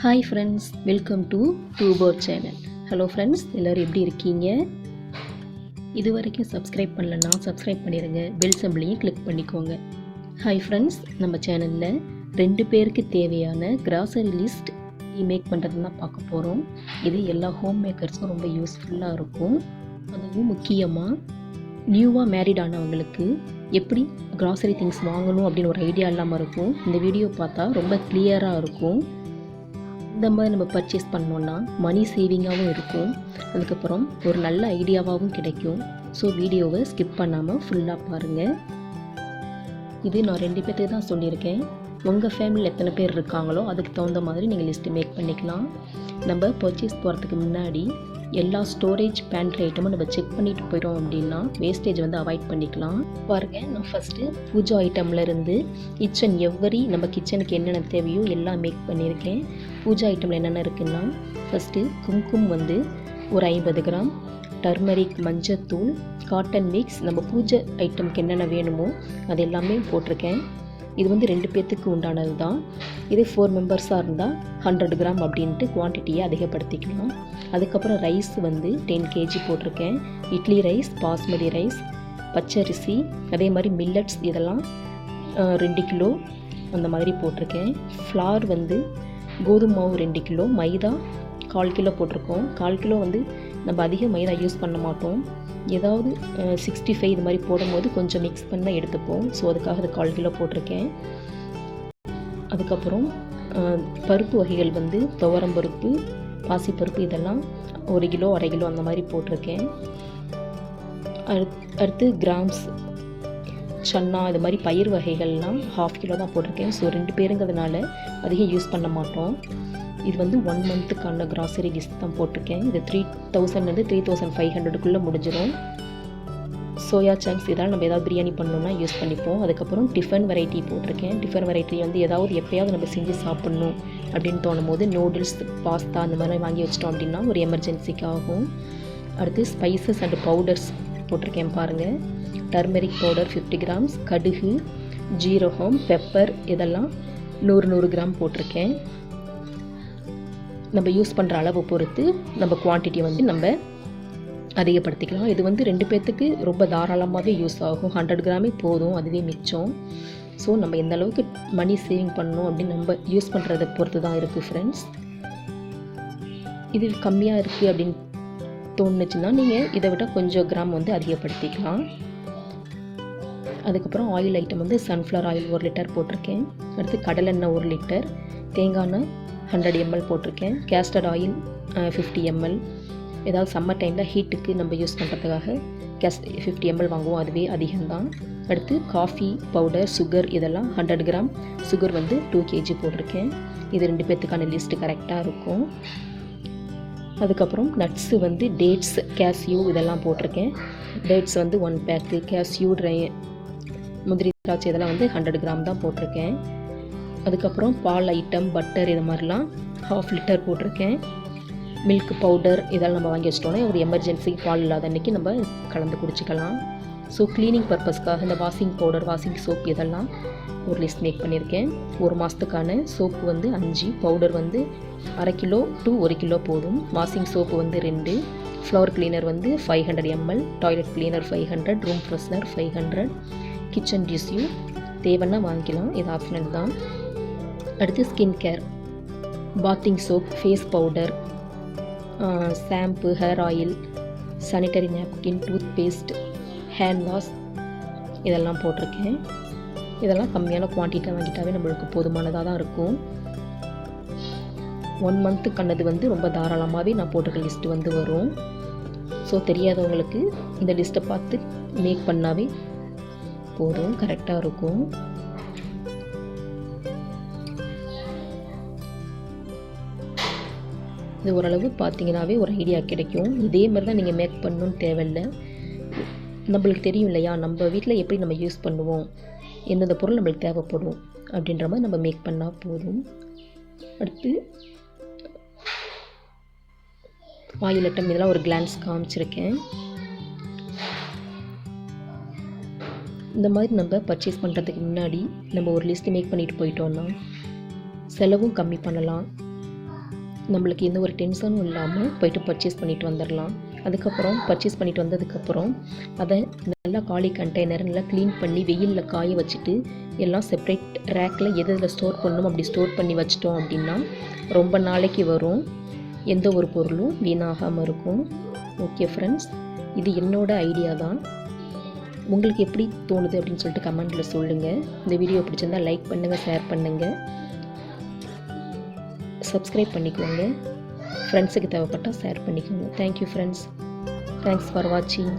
Hi friends, welcome to டூபோர் channel. Hello friends, எல்லோரும் எப்படி இருக்கீங்க? இது வரைக்கும் சப்ஸ்கிரைப் பண்ணலன்னா சப்ஸ்கிரைப் பண்ணிடுங்க, பெல் சிம்பிளையும் கிளிக் பண்ணிக்கோங்க. ஹாய் ஃப்ரெண்ட்ஸ், நம்ம சேனலில் 2 பேருக்கு தேவையான கிராசரி லிஸ்ட் மேக் பண்ணுறது தான் பார்க்க போகிறோம். இது எல்லா ஹோம் மேக்கர்ஸும் ரொம்ப யூஸ்ஃபுல்லாக இருக்கும். அதுவும் முக்கியமாக நியூவாக மேரிட் ஆனவங்களுக்கு எப்படி கிராசரி திங்ஸ் வாங்கணும் அப்படின்னு ஒரு ஐடியா இல்லாமல் இருக்கும். இந்த வீடியோ பார்த்தா ரொம்ப கிளியராக இருக்கும். இந்த மாதிரி நம்ம பர்ச்சேஸ் பண்ணோன்னா மணி சேவிங்காகவும் இருக்கும், அதுக்கப்புறம் ஒரு நல்ல ஐடியாவாகவும் கிடைக்கும். ஸோ வீடியோவை ஸ்கிப் பண்ணாமல் ஃபுல்லாக பாருங்கள். இது நான் 2 பேர்த்துக்கு தான் சொல்லியிருக்கேன். உங்கள் ஃபேமிலியில் எத்தனை பேர் இருக்காங்களோ அதுக்கு தகுந்த மாதிரி நீங்கள் லிஸ்ட்டு மேக் பண்ணிக்கலாம். நம்ம பர்ச்சேஸ் போகிறதுக்கு முன்னாடி எல்லா ஸ்டோரேஜ் பேண்ட்ரி ஐட்டமும் நம்ம செக் பண்ணிட்டு போயிடும் அப்படின்னா வேஸ்டேஜ் வந்து அவாய்ட் பண்ணிக்கலாம். பாருங்கள், நான் ஃபஸ்ட்டு பூஜா ஐட்டம்லேருந்து நம்ம கிச்சனுக்கு என்னென்ன தேவையோ எல்லாம் மேக் பண்ணியிருக்கேன். பூஜா ஐட்டமில் என்னென்ன இருக்குன்னா, ஃபஸ்ட்டு கும்கும் வந்து ஒரு 50 கிராம், டர்மரிக் மஞ்சத்தூள், காட்டன் மிக்ஸ், நம்ம பூஜை ஐட்டமுக்கு என்னென்ன வேணுமோ அது எல்லாமே போட்டிருக்கேன். இது வந்து 2 பேர்த்துக்கு உண்டானது தான். இது 4 மெம்பர்ஸாக இருந்தால் 100 கிராம் அப்படின்ட்டு குவான்டிட்டியை அதிகப்படுத்திக்கலாம். அதுக்கப்புறம் ரைஸ் வந்து 10 kg போட்டிருக்கேன். இட்லி ரைஸ், பாஸ்மதி ரைஸ், பச்சரிசி, அதே மாதிரி மில்லட்ஸ் இதெல்லாம் 2 கிலோ அந்த மாதிரி போட்டிருக்கேன். ஃப்ளார் வந்து கோதுமை மாவு 2 கிலோ, மைதா 1/4 கிலோ போட்டிருக்கோம். 1/4 கிலோ வந்து நம்ம அதிக மைதா யூஸ் பண்ண மாட்டோம். ஏதாவது 65 இது மாதிரி போடும்போது கொஞ்சம் மிக்ஸ் பண்ண எடுத்துப்போம். ஸோ அதுக்காக அது 1/4 கிலோ போட்டிருக்கேன். அதுக்கப்புறம் பருப்பு வகைகள் வந்து துவரம்பருப்பு, பாசிப்பருப்பு இதெல்லாம் 1 கிலோ 1/2 கிலோ அந்த மாதிரி போட்டிருக்கேன். அடுத்து கிராம்ஸ், சன்னா இது மாதிரி பயிர் வகைகள்லாம் 1/2 கிலோ தான் போட்டிருக்கேன். ஸோ 2 பேருங்கிறதுனால அதிகம் யூஸ் பண்ண மாட்டோம். இது வந்து 1 மந்த்துக்கான கிராசரி லிஸ்ட் தான் போட்டிருக்கேன். இது 3000 3500க்குள்ளே முடிஞ்சிடும். சோயா சங்க்ஸ் இதெல்லாம் நம்ம ஏதாவது பிரியாணி பண்ணணும்னா யூஸ் பண்ணிப்போம். அதுக்கப்புறம் டிஃபன் வெரைட்டி போட்டிருக்கேன். டிஃபன் வெரைட்டி வந்து எப்பயாவது நம்ம செஞ்சு சாப்பிட்ணும் அப்படின்னு தோணும் போது நூடுல்ஸ், பாஸ்தா அந்த மாதிரி வாங்கி வச்சிட்டோம் அப்படின்னா ஒரு எமர்ஜென்சிக்கு ஆகும். அடுத்து ஸ்பைசஸ் அண்ட் பவுடர்ஸ் போட்டிருக்கேன் பாருங்கள். டர்மெரிக் பவுடர் 50 கிராம்ஸ், கடுகு, ஜீரகம், பெப்பர் இதெல்லாம் 100 கிராம் போட்டிருக்கேன். நம்ம யூஸ் பண்ணுற அளவு பொறுத்து நம்ம குவான்டிட்டி வந்து நம்ம அதிகப்படுத்திக்கலாம். இது வந்து 2 பேர்த்துக்கு ரொம்ப தாராளமாகவே யூஸ் ஆகும். 100 கிராமே போதும், அதுவே மிச்சம். ஸோ நம்ம எந்த அளவுக்கு மணி சேவிங் பண்ணணும் அப்படின்னு நம்ம யூஸ் பண்ணுறதை பொறுத்து தான் இருக்குது ஃப்ரெண்ட்ஸ். இது கம்மியாக இருக்குது அப்படின்னு தோணுச்சுன்னா நீங்கள் இதை விட கொஞ்சம் கிராம் வந்து அதிகப்படுத்திக்கலாம். அதுக்கப்புறம் ஆயில் ஐட்டம் வந்து சன்ஃப்ளவர் ஆயில் 1 லிட்டர் போட்டிருக்கேன். அடுத்து கடலெண்ணெய் 1 லிட்டர், தேங்காய் எண்ணெய் 100 ml போட்டிருக்கேன். கேஸ்டர்ட் ஆயில் 50 ml. ஏதாவது சம்மர் டைமில் ஹீட்டுக்கு நம்ம யூஸ் பண்ணுறதுக்காக 50 ml வாங்குவோம், அதுவே அதிகம்தான். அடுத்து காஃபி பவுடர், சுகர் இதெல்லாம் 100 கிராம், சுகர் வந்து 2 kg போட்டிருக்கேன். இது 2 பேர்த்துக்கான லிஸ்ட்டு கரெக்டாக இருக்கும். அதுக்கப்புறம் நட்ஸு வந்து டேட்ஸ், கேஷ்யூ இதெல்லாம் போட்டிருக்கேன். டேட்ஸ் வந்து 1 பேக்கு, கேஷ்யூ, முந்திரி திராட்சை இதெல்லாம் வந்து 100 கிராம் தான் போட்டிருக்கேன். அதுக்கப்புறம் பால் ஐட்டம், பட்டர் இது மாதிரிலாம் 1/2 லிட்டர் போட்டிருக்கேன். மில்க் பவுடர் இதெல்லாம் நம்ம வாங்கி வச்சிட்டோன்னா ஒரு எமர்ஜென்சிக்கு பால் இல்லாத அன்றைக்கி நம்ம கலந்து குடிச்சிக்கலாம். ஸோ க்ளீனிங் பர்பஸ்க்காக இந்த வாஷிங் பவுடர், வாஷிங் சோப் இதெல்லாம் ஒரு லிஸ்ட் மேக் பண்ணியிருக்கேன். 1 மாதத்துக்கான சோப்பு வந்து 5, பவுடர் வந்து 1/2 கிலோ to 1 கிலோ போதும். வாஷிங் சோப்பு வந்து 2, ஃப்ளோர் கிளீனர் வந்து 500 ml, toilet cleaner 500, room freshener 500, kitchen tissue தேவைன்னா வாங்கிக்கலாம், இது ஆப்ஷனல் தான். அடுத்து skin care, bathing soap, face powder, shampoo, hair oil, sanitary napkin, toothpaste, hand wash இதெல்லாம் போட்டிருக்கேன். இதெல்லாம் கம்மியான குவான்டிட்டி வாங்கிட்டாவே நம்மளுக்கு போதுமானதாக தான் இருக்கும். 1 மந்த்துக்கானது வந்து ரொம்ப தாராளமாகவே நான் போட்டிருக்க லிஸ்ட்டு வந்து வரும். ஸோ தெரியாதவங்களுக்கு இந்த லிஸ்ட்டை பார்த்து மேக் பண்ணாவே போதும், கரெக்டாக இருக்கும். இது ஓரளவு பார்த்தீங்கன்னாவே ஒரு ஐடியா கிடைக்கும். இதே மாதிரி தான் நீங்கள் மேக் பண்ணணும்னு தேவையில்லை. நம்மளுக்கு தெரியும் இல்லையா, நம்ம வீட்டில் எப்படி நம்ம யூஸ் பண்ணுவோம், எந்தெந்த பொருள் நம்மளுக்கு தேவைப்படும் அப்படின்ற மாதிரி நம்ம மேக் பண்ணால் போதும். அடுத்து ஆயில் ஐட்டம் இதெல்லாம் ஒரு கிளான்ஸ் காமிச்சிருக்கேன். இந்த மாதிரி நம்ம பர்ச்சேஸ் பண்ணுறதுக்கு முன்னாடி நம்ம ஒரு லிஸ்ட்டு மேக் பண்ணிட்டு போயிட்டோம்னா செலவும் கம்மி பண்ணலாம், நம்மளுக்கு எந்த ஒரு டென்ஷனும் இல்லாமல் போய்ட்டு பர்ச்சேஸ் பண்ணிட்டு வந்துடலாம். அதுக்கப்புறம் பர்ச்சேஸ் பண்ணிட்டு வந்ததுக்கப்புறம் அதை நல்லா காலி கண்டெய்னர் நல்லா க்ளீன் பண்ணி வெயிலில் காய வச்சுட்டு எல்லாம் செப்ரேட் ரேக்கில் எது எதில் ஸ்டோர் பண்ணணும் அப்படி ஸ்டோர் பண்ணி வச்சிட்டோம் அப்படின்னா ரொம்ப நாளைக்கு வரும், எந்த ஒரு பொருளும் வீணாகாமல் இருக்கும். ஓகே ஃப்ரெண்ட்ஸ், இது என்னோட ஐடியா தான். உங்களுக்கு எப்படி தோணுது அப்படின்னு சொல்லிட்டு கமெண்ட்டில் சொல்லுங்கள். இந்த வீடியோ பிடிச்சிருந்தா லைக் பண்ணுங்கள், ஷேர் பண்ணுங்கள், சப்ஸ்கிரைப் பண்ணிக்கோங்க. ஃப்ரெண்ட்ஸுக்கு தேவைப்பட்டால் ஷேர் பண்ணிக்கோங்க. Thank you friends. தேங்க்ஸ் ஃபார் வாட்சிங்.